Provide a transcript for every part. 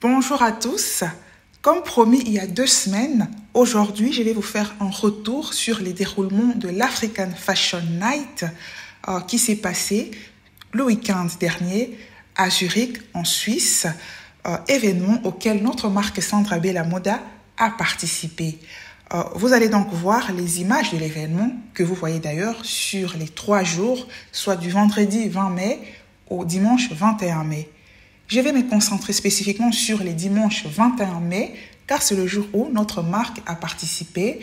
Bonjour à tous. Comme promis il y a 2 semaines, aujourd'hui je vais vous faire un retour sur les déroulements de l'African Fashion Night qui s'est passé le week-end dernier à Zurich en Suisse, événement auquel notre marque Sandra Bella Moda a participé. Vous allez donc voir les images de l'événement que vous voyez d'ailleurs sur les 3 jours, soit du vendredi 20 mai au dimanche 21 mai. Je vais me concentrer spécifiquement sur les dimanches 21 mai, car c'est le jour où notre marque a participé,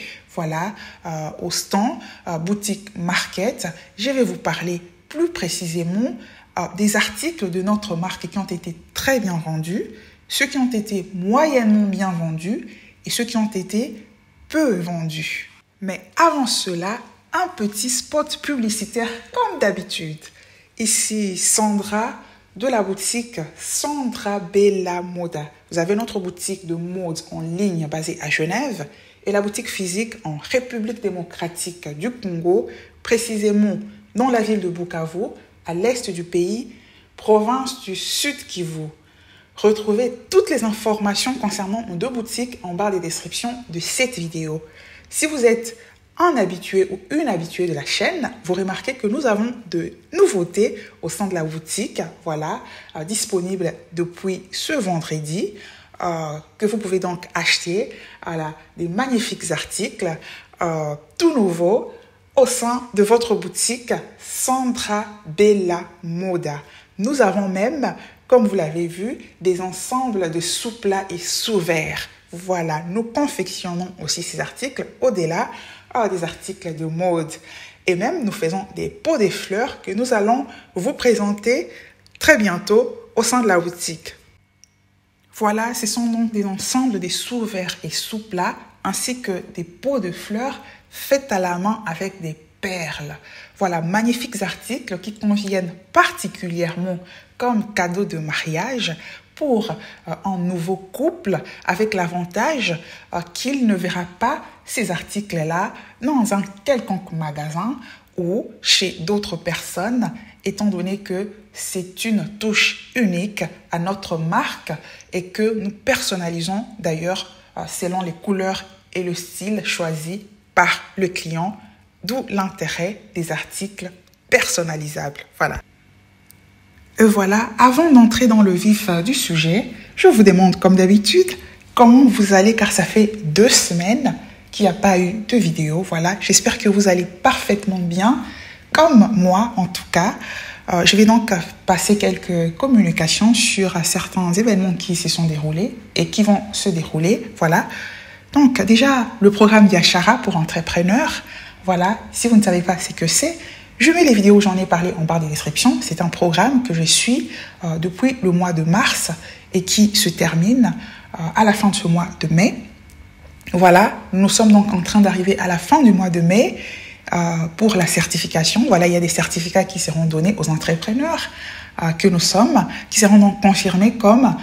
au stand Boutique Market. Je vais vous parler plus précisément des articles de notre marque qui ont été très bien vendus, ceux qui ont été moyennement bien vendus et ceux qui ont été peu vendus. Mais avant cela, un petit spot publicitaire comme d'habitude. Ici Sandra de la boutique Sandra Bella Moda. Vous avez notre boutique de mode en ligne basée à Genève et la boutique physique en République démocratique du Congo, précisément dans la ville de Bukavu, à l'est du pays, province du Sud Kivu. Retrouvez toutes les informations concernant nos 2 boutiques en barre de description de cette vidéo. Si vous êtes un habitué ou une habituée de la chaîne, vous remarquez que nous avons de nouveautés au sein de la boutique, disponibles depuis ce vendredi, que vous pouvez donc acheter, des magnifiques articles tout nouveaux au sein de votre boutique Sandra Bella Moda. Nous avons même, comme vous l'avez vu, des ensembles de sous-plats et sous-verres. Voilà, nous confectionnons aussi ces articles au-delà des articles de mode. Et même, nous faisons des pots de fleurs que nous allons vous présenter très bientôt au sein de la boutique. Voilà, ce sont donc des ensembles de sous-verres et sous-plats ainsi que des pots de fleurs faits à la main avec des perles. Voilà, magnifiques articles qui conviennent particulièrement comme cadeau de mariage pour un nouveau couple, avec l'avantage qu'il ne verra pas ces articles-là dans un quelconque magasin ou chez d'autres personnes, étant donné que c'est une touche unique à notre marque et que nous personnalisons d'ailleurs selon les couleurs et le style choisi par le client, d'où l'intérêt des articles personnalisables. Voilà. Et voilà, avant d'entrer dans le vif du sujet, je vous demande comme d'habitude comment vous allez, car ça fait 2 semaines qu'il n'y a pas eu de vidéo. Voilà, j'espère que vous allez parfaitement bien, comme moi en tout cas. Je vais donc passer quelques communications sur certains événements qui se sont déroulés et qui vont se dérouler. Voilà. Donc déjà, le programme Yashara pour entrepreneurs. Voilà, si vous ne savez pas ce que c'est, je mets les vidéos où j'en ai parlé en barre de description. C'est un programme que je suis depuis le mois de mars et qui se termine à la fin de ce mois de mai. Voilà, nous sommes donc en train d'arriver à la fin du mois de mai pour la certification. Voilà, il y a des certificats qui seront donnés aux entrepreneurs que nous sommes, qui seront donc confirmés comme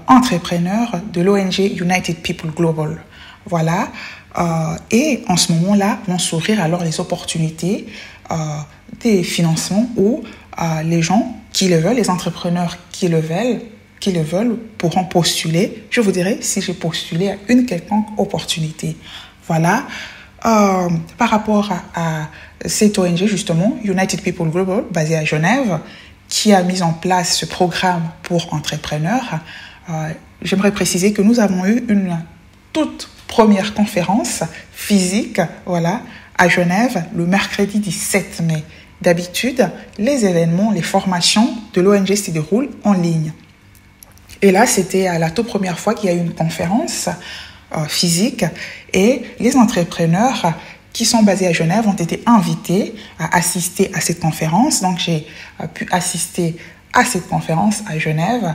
entrepreneurs de l'ONG United People Global. Voilà, et en ce moment-là, vont s'ouvrir alors les opportunités des financements où les gens qui le veulent, les entrepreneurs qui le veulent pourront postuler. Je vous dirai si j'ai postulé à une quelconque opportunité. Voilà. Par rapport à cette ONG justement, United People Global, basée à Genève, qui a mis en place ce programme pour entrepreneurs, j'aimerais préciser que nous avons eu une toute première conférence physique, à Genève, le mercredi 17 mai. D'habitude, les événements, les formations de l'ONG se déroulent en ligne. Et là, c'était la toute première fois qu'il y a eu une conférence physique et les entrepreneurs qui sont basés à Genève ont été invités à assister à cette conférence. Donc, j'ai pu assister à cette conférence à Genève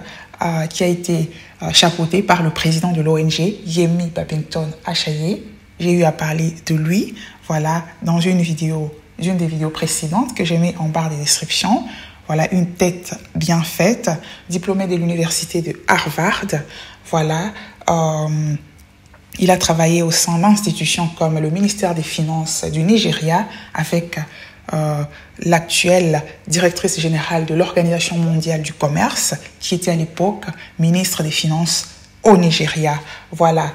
qui a été chapeautée par le président de l'ONG, Yemi Babington Achaye. J'ai eu à parler de lui, dans une des vidéos précédentes que j'ai mis en barre de description. Voilà, une tête bien faite, diplômé de l'université de Harvard. Il a travaillé au sein d'institutions comme le ministère des Finances du Nigeria avec l'actuelle directrice générale de l'Organisation mondiale du commerce, qui était à l'époque ministre des Finances au Nigeria. Voilà.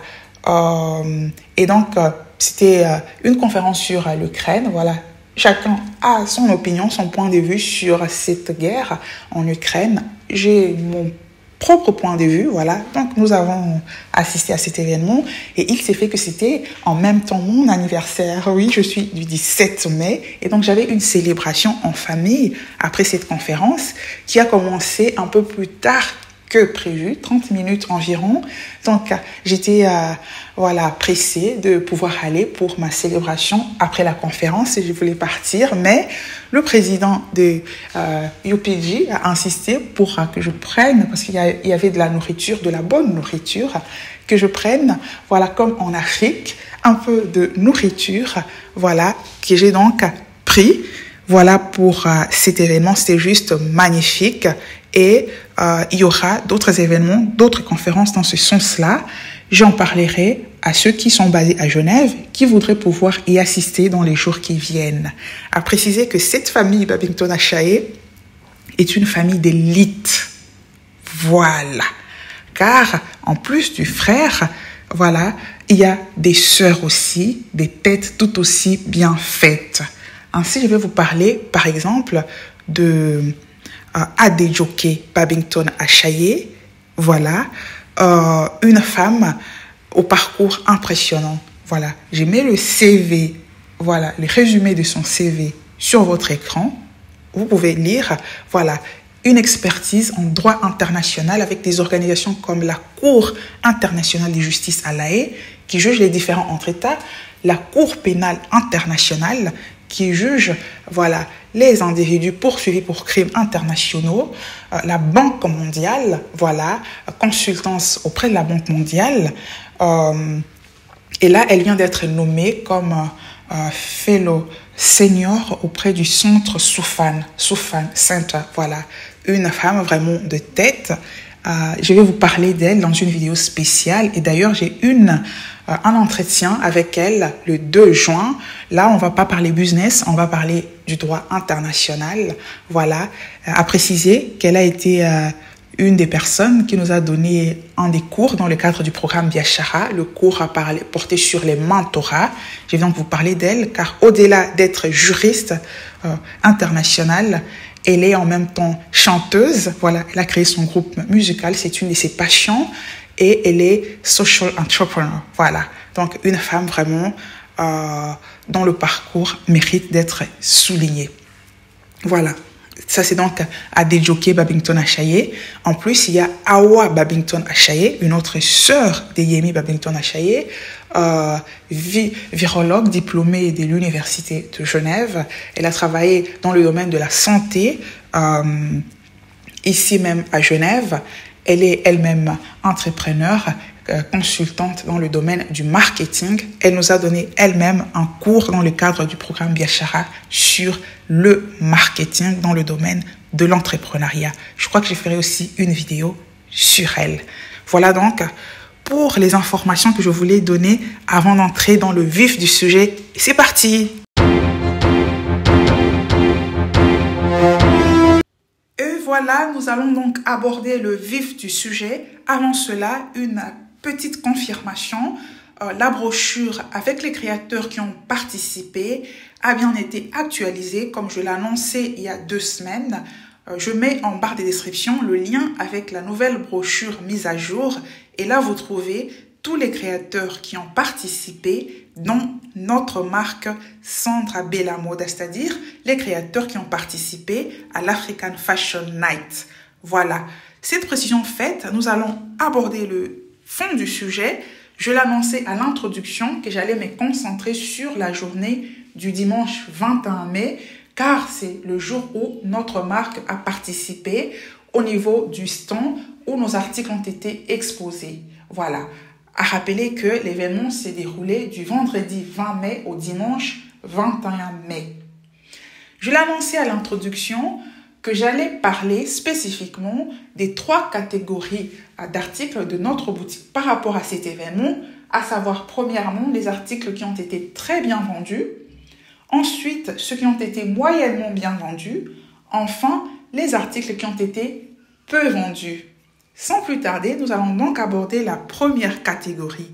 Et donc, c'était une conférence sur l'Ukraine. Voilà. Chacun a son opinion, son point de vue sur cette guerre en Ukraine. J'ai mon propre point de vue, voilà. Donc, nous avons assisté à cet événement et il s'est fait que c'était en même temps mon anniversaire. Oui, je suis du 17 mai et donc j'avais une célébration en famille après cette conférence qui a commencé un peu plus tard que prévu, 30 minutes environ. Donc, j'étais voilà, pressée de pouvoir aller pour ma célébration après la conférence et je voulais partir. Mais le président de UPG a insisté pour que je prenne, parce qu'il y avait de la nourriture, de la bonne nourriture, que je prenne, voilà, comme en Afrique, un peu de nourriture, voilà, que j'ai donc pris. Voilà pour cet événement, c'était juste magnifique. Et il y aura d'autres événements, d'autres conférences dans ce sens-là. J'en parlerai à ceux qui sont basés à Genève, qui voudraient pouvoir y assister dans les jours qui viennent. À préciser que cette famille Babington Achaye est une famille d'élite. Voilà. Car en plus du frère, voilà, il y a des sœurs aussi, des têtes tout aussi bien faites. Ainsi, je vais vous parler, par exemple, de Adejoke Babington Achaye. Voilà, une femme au parcours impressionnant. Voilà, j'ai mis le CV, voilà, le résumé de son CV sur votre écran. Vous pouvez lire, voilà, une expertise en droit international avec des organisations comme la Cour internationale de justice à La Haye, qui juge les différends entre États, la Cour pénale internationale, qui juge, voilà, les individus poursuivis pour crimes internationaux, la Banque mondiale, voilà, consultance auprès de la Banque mondiale. Et là, elle vient d'être nommée comme fellow senior auprès du centre Soufan Center. Voilà, une femme vraiment de tête. Je vais vous parler d'elle dans une vidéo spéciale. Et d'ailleurs, j'ai un entretien avec elle le 2 juin. Là, on va pas parler business, on va parler du droit international. Voilà, à préciser qu'elle a été une des personnes qui nous a donné un des cours dans le cadre du programme Biashara. Le cours a porté sur les mentorats. Je vais donc vous parler d'elle, car au-delà d'être juriste internationale, elle est en même temps chanteuse. Voilà, elle a créé son groupe musical, c'est une de ses passions. Et elle est social entrepreneur. Voilà, donc une femme vraiment dont le parcours mérite d'être souligné. Voilà, ça c'est donc Adejoke Babington Achaye. En plus, il y a Awa Babington Achaye, une autre sœur de Yemi Babington Achaye, virologue diplômée de l'Université de Genève. Elle a travaillé dans le domaine de la santé, ici même à Genève. Elle est elle-même entrepreneure, consultante dans le domaine du marketing. Elle nous a donné elle-même un cours dans le cadre du programme Biashara sur le marketing dans le domaine de l'entrepreneuriat. Je crois que je ferai aussi une vidéo sur elle. Voilà donc pour les informations que je voulais donner avant d'entrer dans le vif du sujet. C'est parti! Voilà, nous allons donc aborder le vif du sujet. Avant cela, une petite confirmation. La brochure avec les créateurs qui ont participé a bien été actualisée, comme je l'ai annoncé il y a 2 semaines. Je mets en barre de description le lien avec la nouvelle brochure mise à jour. Et là, vous trouvez tous les créateurs qui ont participé, dont notre marque Sandra Bella Mode, c'est-à-dire les créateurs qui ont participé à l'African Fashion Night. Voilà, cette précision faite, nous allons aborder le fond du sujet. Je l'annonçais à l'introduction que j'allais me concentrer sur la journée du dimanche 21 mai, car c'est le jour où notre marque a participé au niveau du stand où nos articles ont été exposés. Voilà. À rappeler que l'événement s'est déroulé du vendredi 20 mai au dimanche 21 mai. Je l'ai annoncé à l'introduction que j'allais parler spécifiquement des 3 catégories d'articles de notre boutique par rapport à cet événement, à savoir premièrement les articles qui ont été très bien vendus, ensuite ceux qui ont été moyennement bien vendus, enfin les articles qui ont été peu vendus. Sans plus tarder, nous allons donc aborder la première catégorie.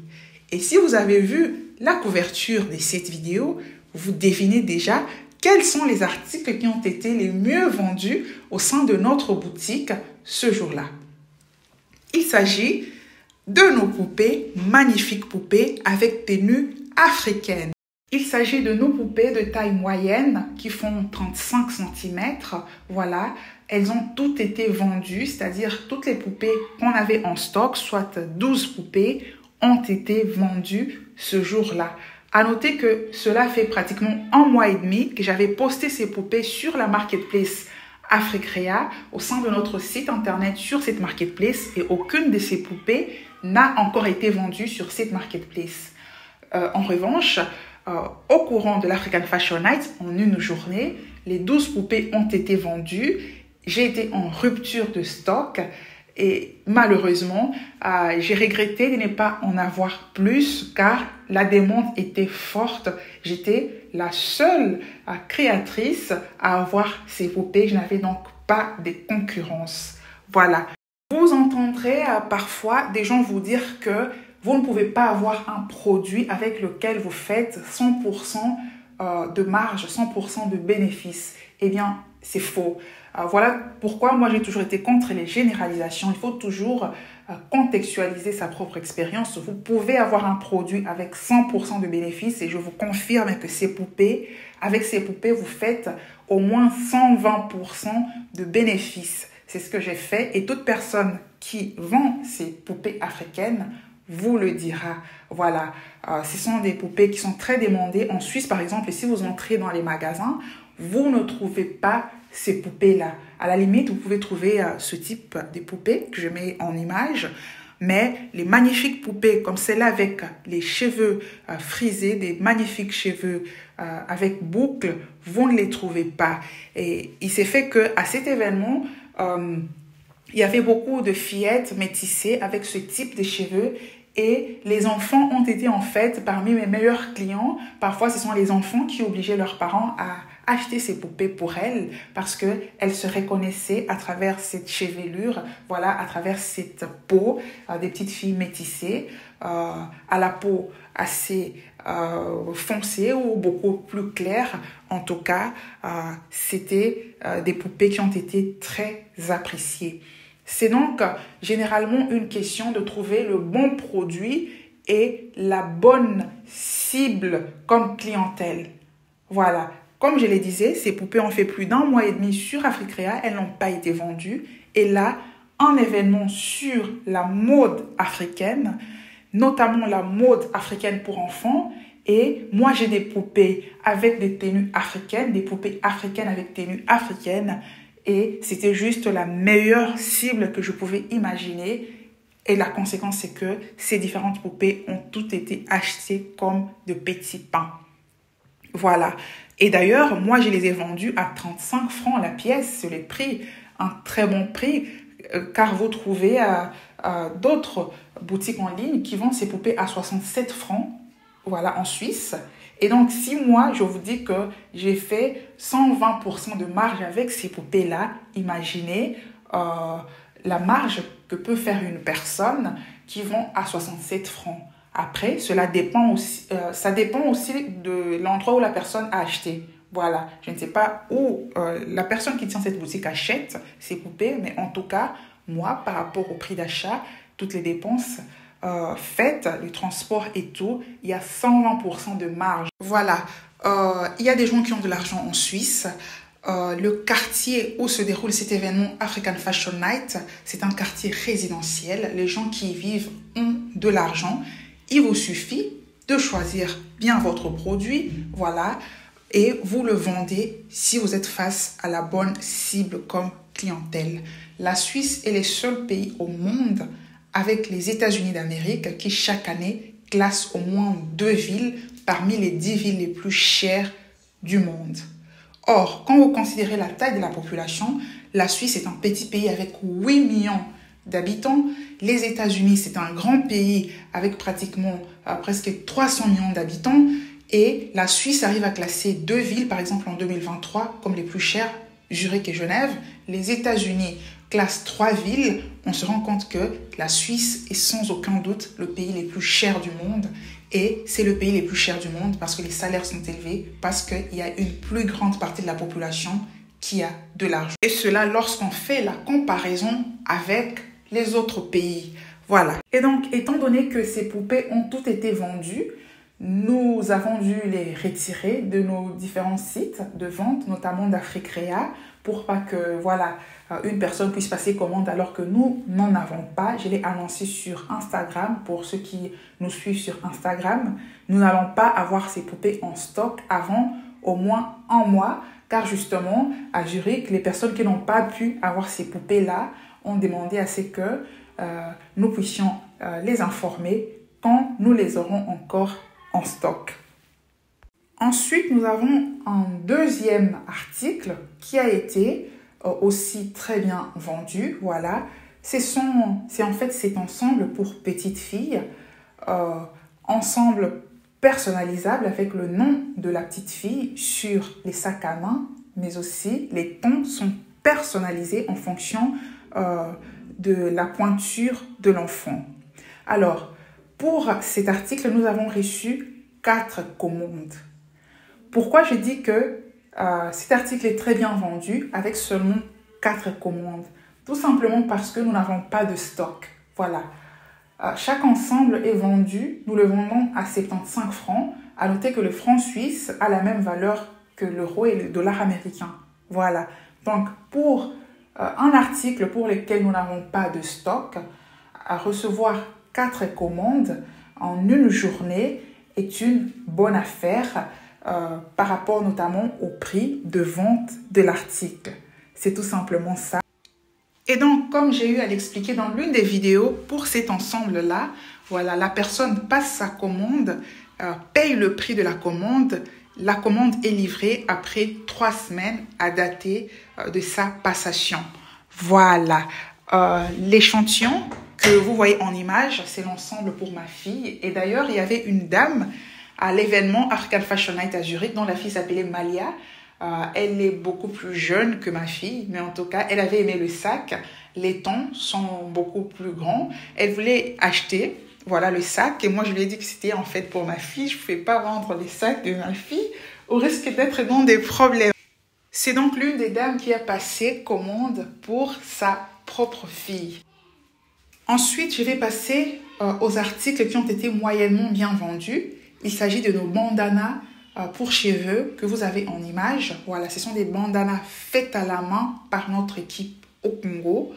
Et si vous avez vu la couverture de cette vidéo, vous devinez déjà quels sont les articles qui ont été les mieux vendus au sein de notre boutique ce jour-là. Il s'agit de nos poupées, magnifiques poupées avec tenue africaine. Il s'agit de nos poupées de taille moyenne qui font 35 cm. Voilà, elles ont toutes été vendues, c'est-à-dire toutes les poupées qu'on avait en stock, soit 12 poupées, ont été vendues ce jour-là. À noter que cela fait pratiquement un mois et demi que j'avais posté ces poupées sur la marketplace Africrea au sein de notre site internet sur cette marketplace et aucune de ces poupées n'a encore été vendue sur cette marketplace. En revanche, au courant de l'African Fashion Night, en une journée, les 12 poupées ont été vendues. J'ai été en rupture de stock. Et malheureusement, j'ai regretté de ne pas en avoir plus car la demande était forte. J'étais la seule créatrice à avoir ces poupées. Je n'avais donc pas de concurrence. Voilà. Vous entendrez parfois des gens vous dire que vous ne pouvez pas avoir un produit avec lequel vous faites 100% de marge, 100% de bénéfice. Eh bien, c'est faux. Voilà pourquoi moi j'ai toujours été contre les généralisations. Il faut toujours contextualiser sa propre expérience. Vous pouvez avoir un produit avec 100% de bénéfices et je vous confirme que avec ces poupées, vous faites au moins 120% de bénéfices. C'est ce que j'ai fait et toute personne qui vend ces poupées africaines vous le dira. Voilà, ce sont des poupées qui sont très demandées. En Suisse, par exemple, et si vous entrez dans les magasins, vous ne trouvez pas ces poupées-là. À la limite, vous pouvez trouver ce type de poupées que je mets en image, mais les magnifiques poupées comme celle-là avec les cheveux frisés, des magnifiques cheveux avec boucles, vous ne les trouvez pas. Et il s'est fait qu'à cet événement, il y avait beaucoup de fillettes métissées avec ce type de cheveux et les enfants ont été en fait parmi mes meilleurs clients. Parfois, ce sont les enfants qui obligeaient leurs parents à acheter ces poupées pour elles parce qu'elles se reconnaissaient à travers cette chevelure, voilà, à travers cette peau des petites filles métissées, à la peau assez foncée ou beaucoup plus claire. En tout cas, c'était des poupées qui ont été très appréciées. C'est donc généralement une question de trouver le bon produit et la bonne cible comme clientèle. Voilà. Comme je le disais, ces poupées ont fait plus d'un mois et demi sur Africrea, elles n'ont pas été vendues. Et là, un événement sur la mode africaine, notamment la mode africaine pour enfants. Et moi, j'ai des poupées avec des tenues africaines, des poupées africaines avec tenues africaines. Et c'était juste la meilleure cible que je pouvais imaginer. Et la conséquence, c'est que ces différentes poupées ont toutes été achetées comme de petits pains. Voilà. Et d'ailleurs, moi, je les ai vendues à 35 francs la pièce. C'est le prix, un très bon prix, car vous trouvez d'autres boutiques en ligne qui vendent ces poupées à 67 francs, voilà, en Suisse. Et donc, si moi, je vous dis que j'ai fait 120% de marge avec ces poupées-là, imaginez la marge que peut faire une personne qui vend à 67 francs. Après, cela dépend aussi, ça dépend aussi de l'endroit où la personne a acheté. Voilà, je ne sais pas où la personne qui tient cette boutique achète ces poupées, mais en tout cas, moi, par rapport au prix d'achat, toutes les dépenses faites, le transport et tout, il y a 120% de marge. Voilà, il y a des gens qui ont de l'argent en Suisse. Le quartier où se déroule cet événement African Fashion Night, c'est un quartier résidentiel. Les gens qui y vivent ont de l'argent. Il vous suffit de choisir bien votre produit, voilà, et vous le vendez si vous êtes face à la bonne cible comme clientèle. La Suisse est le seul pays au monde avec les États-Unis d'Amérique qui chaque année classe au moins 2 villes parmi les 10 villes les plus chères du monde. Or, quand vous considérez la taille de la population, la Suisse est un petit pays avec 8 millions d'habitants. Les États-Unis, c'est un grand pays avec pratiquement presque 300 millions d'habitants. Et la Suisse arrive à classer 2 villes, par exemple en 2023, comme les plus chères, Zurich et Genève. Les États-Unis classe 3 villes, on se rend compte que la Suisse est sans aucun doute le pays le plus cher du monde. Et c'est le pays le plus cher du monde parce que les salaires sont élevés, parce qu'il y a une plus grande partie de la population qui a de l'argent. Et cela lorsqu'on fait la comparaison avec les autres pays. Voilà. Et donc, étant donné que ces poupées ont toutes été vendues, nous avons dû les retirer de nos différents sites de vente, notamment d'Africrea, pour pas que, voilà, une personne puisse passer commande alors que nous n'en avons pas. Je l'ai annoncé sur Instagram pour ceux qui nous suivent sur Instagram. Nous n'allons pas avoir ces poupées en stock avant au moins un mois, car justement, à Zurich, les personnes qui n'ont pas pu avoir ces poupées-là ont demandé à ce que nous puissions les informer quand nous les aurons encore en stock. Ensuite, nous avons un deuxième article qui a été aussi très bien vendu. Voilà, c'est en fait cet ensemble pour petites filles, ensemble personnalisable avec le nom de la petite fille sur les sacs à main, mais aussi les tons sont personnalisés en fonction de la pointure de l'enfant. Alors, pour cet article, nous avons reçu 4 commandes. Pourquoi je dis que cet article est très bien vendu avec seulement 4 commandes? Tout simplement parce que nous n'avons pas de stock. Voilà. Chaque ensemble est vendu, nous le vendons à 75 francs. À noter que le franc suisse a la même valeur que l'euro et le dollar américain. Voilà. Donc, pour un article pour lequel nous n'avons pas de stock, à recevoir 4 commandes en une journée est une bonne affaire par rapport notamment au prix de vente de l'article. C'est tout simplement ça. Et donc, comme j'ai eu à l'expliquer dans l'une des vidéos, pour cet ensemble-là, voilà, la personne passe sa commande, paye le prix de la commande est livrée après 3 semaines à dater de sa passation. Voilà, l'échantillon que vous voyez en image, c'est l'ensemble pour ma fille. Et d'ailleurs, il y avait une dame à l'événement African Fashion Night à Zurich dont la fille s'appelait Malia. Elle est beaucoup plus jeune que ma fille, mais en tout cas, elle avait aimé le sac. Les tons sont beaucoup plus grands. Elle voulait acheter, voilà, le sac. Et moi, je lui ai dit que c'était en fait pour ma fille. Je ne pouvais pas vendre les sacs de ma fille au risque d'être dans des problèmes. C'est donc l'une des dames qui a passé commande pour sa propre fille. Ensuite, je vais passer aux articles qui ont été moyennement bien vendus. Il s'agit de nos bandanas pour cheveux que vous avez en image. Voilà, ce sont des bandanas faites à la main par notre équipe au Congo.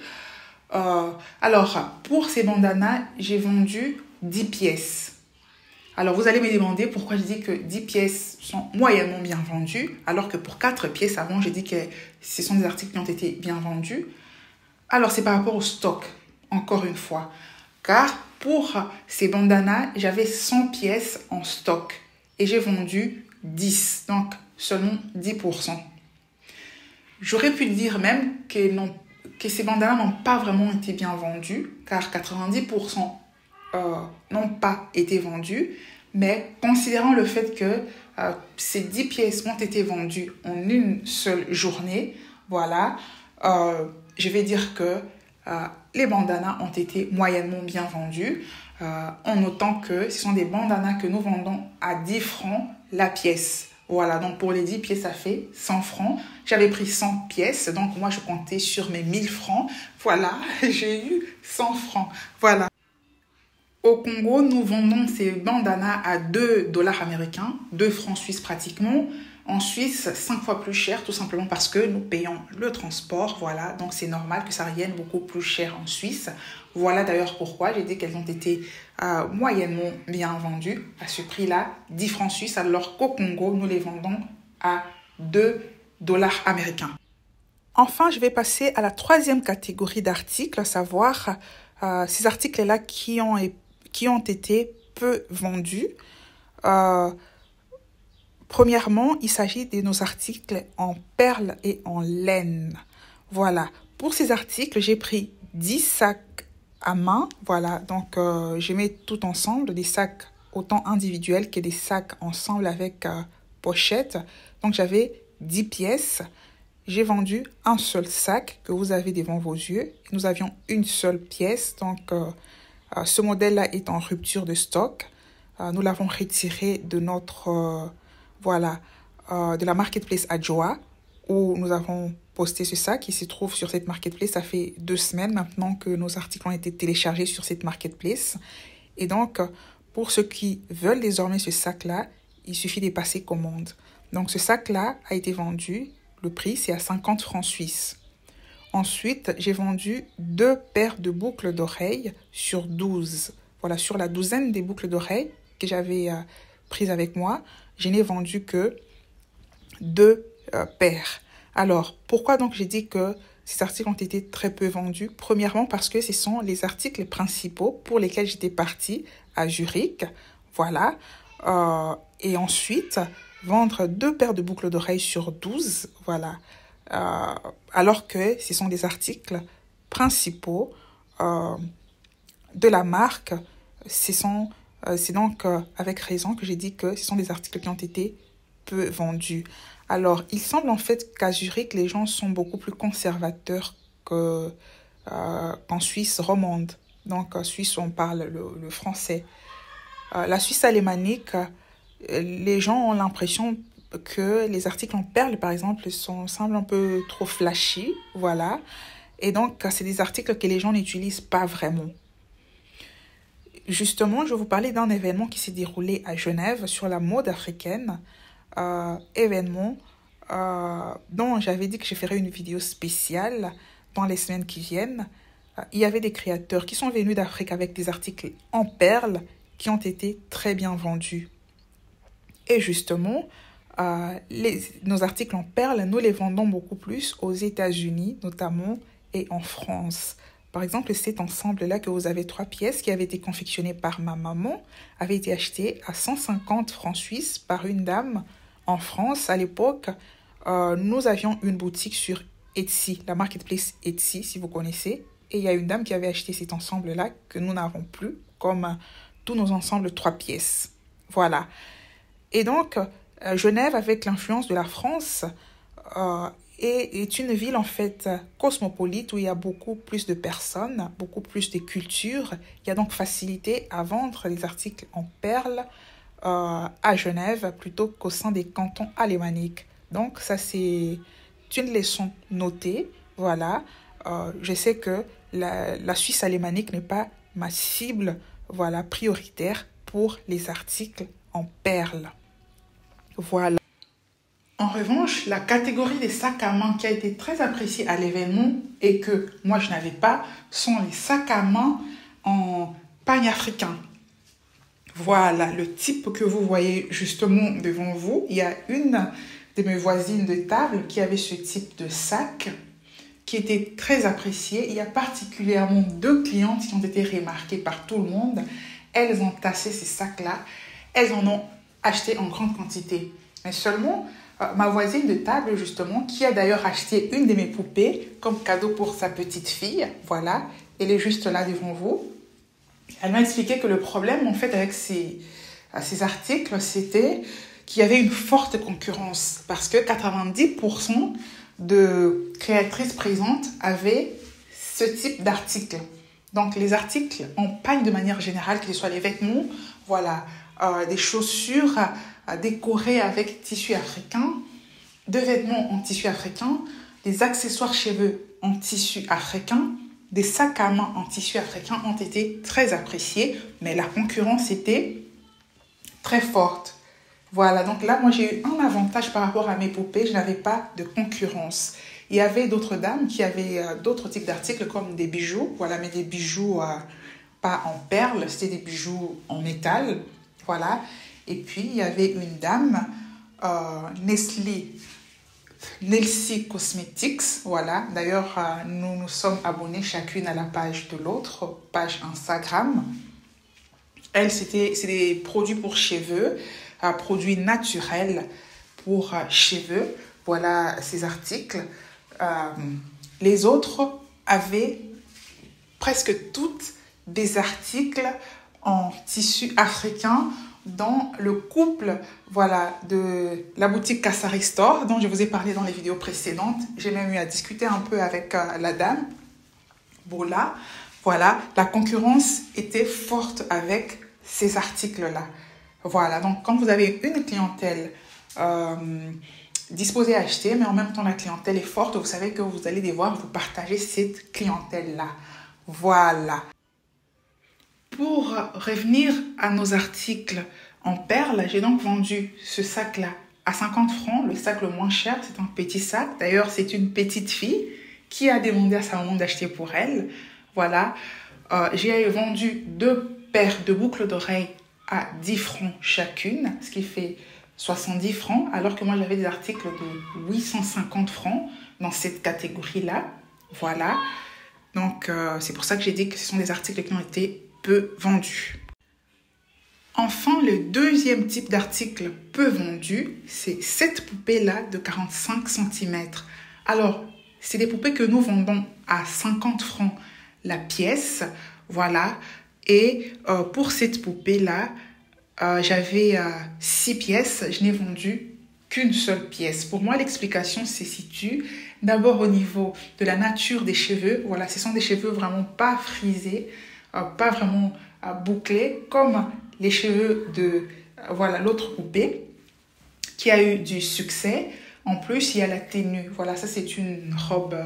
Alors, pour ces bandanas, j'ai vendu 10 pièces. Alors, vous allez me demander pourquoi je dis que 10 pièces sont moyennement bien vendues, alors que pour 4 pièces avant, j'ai dit que ce sont des articles qui ont été bien vendus. Alors, c'est par rapport au stock, encore une fois. Car pour ces bandanas, j'avais 100 pièces en stock et j'ai vendu 10, donc seulement 10%. J'aurais pu dire même que ces bandanas n'ont pas vraiment été bien vendus, car 90% n'ont pas été vendus, mais considérant le fait que ces 10 pièces ont été vendues en une seule journée, voilà, je vais dire que les bandanas ont été moyennement bien vendus, en notant que ce sont des bandanas que nous vendons à 10 francs la pièce. Voilà, donc pour les 10 pièces, ça fait 100 francs. J'avais pris 100 pièces, donc moi je comptais sur mes 1000 francs. Voilà, j'ai eu 100 francs. Voilà. Au Congo, nous vendons ces bandanas à 2 dollars américains, 2 francs suisses pratiquement. En Suisse, 5 fois plus cher, tout simplement parce que nous payons le transport. Voilà, donc c'est normal que ça revienne beaucoup plus cher en Suisse. Voilà d'ailleurs pourquoi j'ai dit qu'elles ont été moyennement bien vendues à ce prix-là, 10 francs suisses, alors qu'au Congo, nous les vendons à 2 dollars américains. Enfin, je vais passer à la troisième catégorie d'articles, à savoir ces articles-là qui ont été peu vendus. Premièrement, il s'agit de nos articles en perles et en laine. Voilà, pour ces articles, j'ai pris 10 sacs à main. Voilà, donc je mets tout ensemble, des sacs autant individuels que des sacs ensemble avec pochette. Donc j'avais 10 pièces. j'ai vendu un seul sac que vous avez devant vos yeux. Nous avions une seule pièce, donc ce modèle-là est en rupture de stock. Nous l'avons retiré de notre, de la marketplace Adjoa, où nous avons posté ce sac. Il se trouve sur cette marketplace. Ça fait 2 semaines maintenant que nos articles ont été téléchargés sur cette marketplace. Et donc, pour ceux qui veulent désormais ce sac-là, il suffit de passer commande. Donc, ce sac-là a été vendu. Le prix, c'est à 50 francs suisses. Ensuite, j'ai vendu 2 paires de boucles d'oreilles sur 12. Voilà, sur la douzaine des boucles d'oreilles que j'avais prises avec moi, je n'ai vendu que 2 paires. Alors, pourquoi donc j'ai dit que ces articles ont été très peu vendus? Premièrement, parce que ce sont les articles principaux pour lesquels j'étais partie à Zurich. Voilà. Et ensuite, vendre 2 paires de boucles d'oreilles sur 12. Voilà. Alors que ce sont des articles principaux de la marque. C'est donc avec raison que j'ai dit que ce sont des articles qui ont été peu vendus. Alors, il semble en fait qu'à Zurich, les gens sont beaucoup plus conservateurs qu'en Suisse romande. Donc, en Suisse, on parle le français. La Suisse alémanique, les gens ont l'impression que les articles en perles, par exemple, semblent un peu trop flashy. Voilà. Et donc, c'est des articles que les gens n'utilisent pas vraiment. Justement, je vais vous parler d'un événement qui s'est déroulé à Genève sur la mode africaine. Événement dont j'avais dit que je ferais une vidéo spéciale dans les semaines qui viennent. Il y avait des créateurs qui sont venus d'Afrique avec des articles en perles qui ont été très bien vendus. Et justement, nos articles en perles, nous les vendons beaucoup plus aux États-Unis notamment et en France. Par exemple, cet ensemble-là que vous avez 3 pièces qui avait été confectionné par ma maman avait été acheté à 150 francs suisses par une dame en France. À l'époque, nous avions une boutique sur Etsy, la marketplace Etsy, si vous connaissez. Et il y a une dame qui avait acheté cet ensemble-là que nous n'avons plus, comme tous nos ensembles 3 pièces. Voilà. Et donc, Genève, avec l'influence de la France, est une ville en fait cosmopolite où il y a beaucoup plus de personnes, beaucoup plus de cultures. Il y a donc facilité à vendre les articles en perles à Genève plutôt qu'au sein des cantons alémaniques. Donc ça c'est une leçon notée. Voilà. Je sais que la Suisse alémanique n'est pas ma cible, voilà, prioritaire pour les articles en perles. Voilà. En revanche, la catégorie des sacs à main qui a été très appréciée à l'événement et que moi je n'avais pas sont les sacs à main en pagne africain. Voilà le type que vous voyez justement devant vous. Il y a une de mes voisines de table qui avait ce type de sac qui était très apprécié. Il y a particulièrement 2 clientes qui ont été remarquées par tout le monde. Elles ont tassé ces sacs-là. Elles en ont acheté en grande quantité. Mais seulement, ma voisine de table, justement, qui a d'ailleurs acheté une de mes poupées comme cadeau pour sa petite fille, voilà, elle est juste là devant vous. Elle m'a expliqué que le problème, en fait, avec ces articles, c'était qu'il y avait une forte concurrence parce que 90% de créatrices présentes avaient ce type d'articles. Donc, les articles en pagne de manière générale, que ce soit les vêtements, voilà, des chaussures décorées avec tissu africain, des vêtements en tissu africain, des accessoires cheveux en tissu africain, des sacs à main en tissu africain ont été très appréciés, mais la concurrence était très forte. Voilà, donc là, moi, j'ai eu un avantage par rapport à mes poupées, je n'avais pas de concurrence. Il y avait d'autres dames qui avaient d'autres types d'articles comme des bijoux, voilà, mais des bijoux pas en perles, c'était des bijoux en métal, voilà. Et puis, il y avait une dame, Nelsie Cosmetics, voilà. D'ailleurs, nous nous sommes abonnés chacune à la page de l'autre, page Instagram. Elle, c'est des produits pour cheveux, produits naturels pour cheveux. Voilà ces articles. Les autres avaient presque toutes des articles en tissu africain dans le couple, voilà, de la boutique Kasari Store dont je vous ai parlé dans les vidéos précédentes. J'ai même eu à discuter un peu avec la dame. Bon là, voilà, la concurrence était forte avec ces articles-là. Voilà, donc quand vous avez une clientèle disposée à acheter, mais en même temps la clientèle est forte, vous savez que vous allez devoir vous partager cette clientèle-là. Voilà. Pour revenir à nos articles en perles, j'ai donc vendu ce sac-là à 50 francs. Le sac le moins cher, c'est un petit sac. D'ailleurs, c'est une petite fille qui a demandé à sa maman d'acheter pour elle. Voilà. J'ai vendu 2 paires de boucles d'oreilles à 10 francs chacune, ce qui fait 70 francs, alors que moi, j'avais des articles de 850 francs dans cette catégorie-là. Voilà. Donc, c'est pour ça que j'ai dit que ce sont des articles qui ont été peu vendus. Enfin, le deuxième type d'article peu vendu, c'est cette poupée-là de 45 cm. Alors, c'est des poupées que nous vendons à 50 francs la pièce. Voilà. Et pour cette poupée-là, j'avais 6 pièces. Je n'ai vendu qu'une seule pièce. Pour moi, l'explication se situe d'abord au niveau de la nature des cheveux. Voilà, ce sont des cheveux vraiment pas frisés, pas vraiment bouclés, comme les cheveux de voilà, l'autre poupée qui a eu du succès. En plus, il y a la tenue. Voilà, ça c'est une robe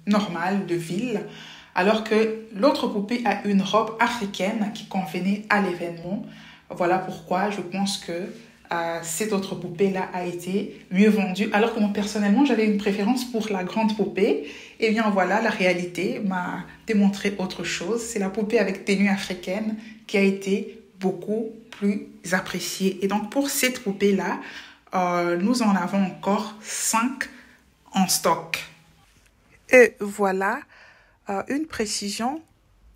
normale de ville. Alors que l'autre poupée a une robe africaine qui convenait à l'événement. Voilà pourquoi je pense que cette autre poupée-là a été mieux vendue. Alors que moi, personnellement, j'avais une préférence pour la grande poupée. Et bien voilà, la réalité m'a démontré autre chose. C'est la poupée avec tenue africaine qui a été beaucoup plus appréciée. Et donc, pour cette poupée-là, nous en avons encore 5 en stock. Et voilà, une précision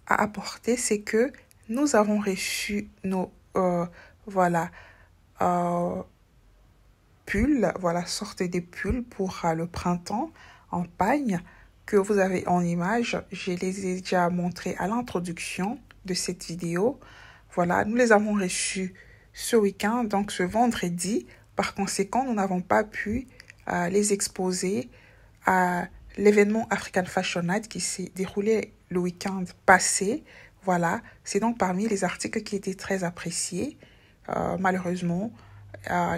à apporter, c'est que nous avons reçu nos pulls, voilà, sorte des pulls pour le printemps en pagne que vous avez en image. Je les ai déjà montrés à l'introduction de cette vidéo. Voilà, nous les avons reçus ce week-end, donc ce vendredi. Par conséquent, nous n'avons pas pu les exposer à l'événement African Fashion Night qui s'est déroulé le week-end passé. Voilà, c'est donc parmi les articles qui étaient très appréciés. Malheureusement,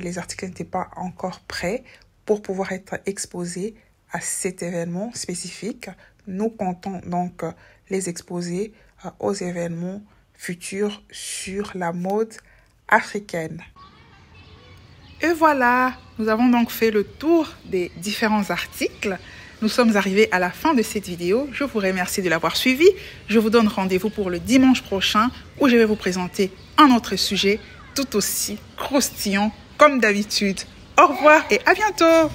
les articles n'étaient pas encore prêts pour pouvoir être exposés à cet événement spécifique. Nous comptons donc les exposer aux événements futurs sur la mode africaine. Et voilà, nous avons donc fait le tour des différents articles. Nous sommes arrivés à la fin de cette vidéo. Je vous remercie de l'avoir suivi. Je vous donne rendez-vous pour le dimanche prochain où je vais vous présenter un autre sujet tout aussi croustillant comme d'habitude. Au revoir et à bientôt!